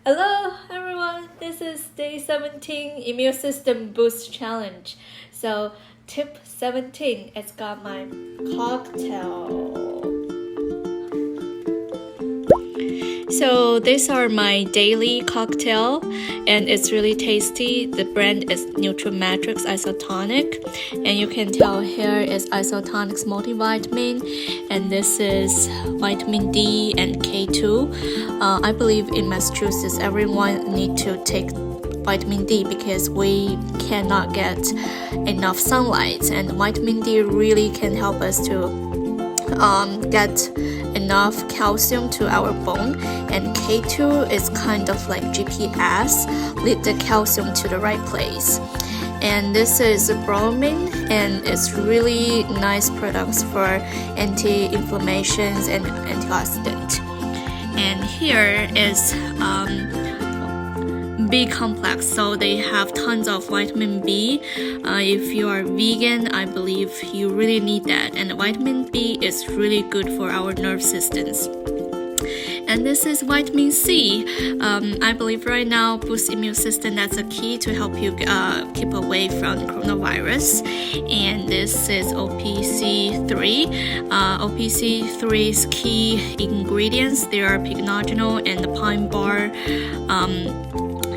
Hello everyone, this is day 17 Immune System Boost Challenge. So tip 17, it's got my cocktail. So these are my daily cocktail and it's really tasty. The brand is Nutrimatrix Isotonic and you can tell here is Isotonix multivitamin and this is vitamin D and K2. I believe in Massachusetts everyone need to take vitamin D because we cannot get enough sunlight, and vitamin D really can help us to get enough calcium to our bone, and K2 is kind of like GPS, lead the calcium to the right place. And this is bromine and it's really nice products for anti-inflammations and antioxidant. And here is B complex, so they have tons of vitamin B. If you are vegan, I believe you really need that, and vitamin B is really good for our nerve systems. And this is vitamin C. I believe right now boost immune system, that's a key to help you keep away from coronavirus. And this is OPC3. OPC3's key ingredients, they are pycnogenol and the pine bar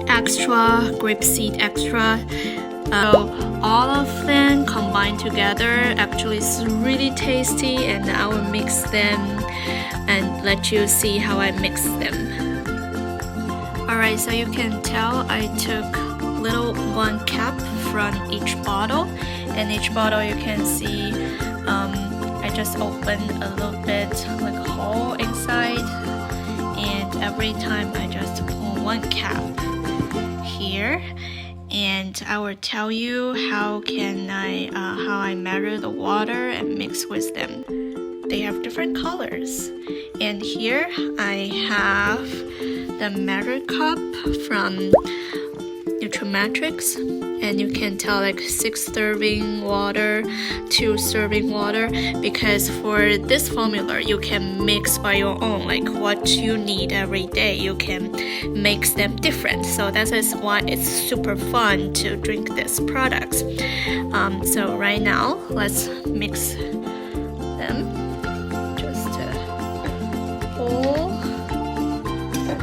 extra, grapeseed extra. So all of them combined together actually is really tasty, and I will mix them and let you see how I mix them. Alright, so you can tell I took little one cap from each bottle, and each bottle you can see I just opened a little bit like a hole inside, and every time I just pull one cap here, and I will tell you how I measure the water and mix with them. They have different colors, and here I have the measure cup from Nutrimatrix, and you can tell like 6 serving water, 2 serving water, because for this formula you can mix by your own, like what you need every day you can mix them different. So that is why it's super fun to drink this products. So right now let's mix them. Just pull the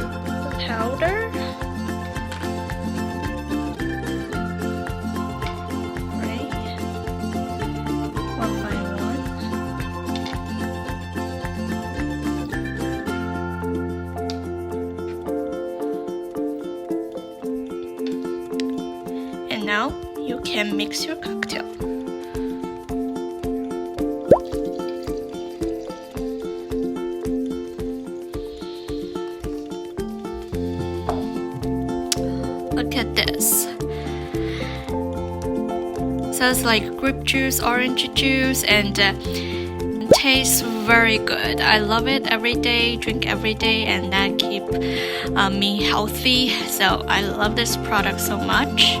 powder. Now you can mix your cocktail. Look at this. So it's like grape juice, orange juice, and tastes very good. I love it every day, drink every day, and that keep me healthy. So I love this product so much.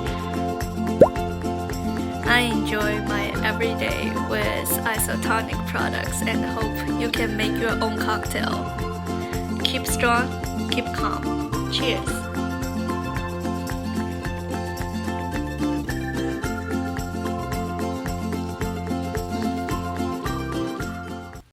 I enjoy my everyday with Isotonic products and hope you can make your own cocktail. Keep strong, keep calm. Cheers!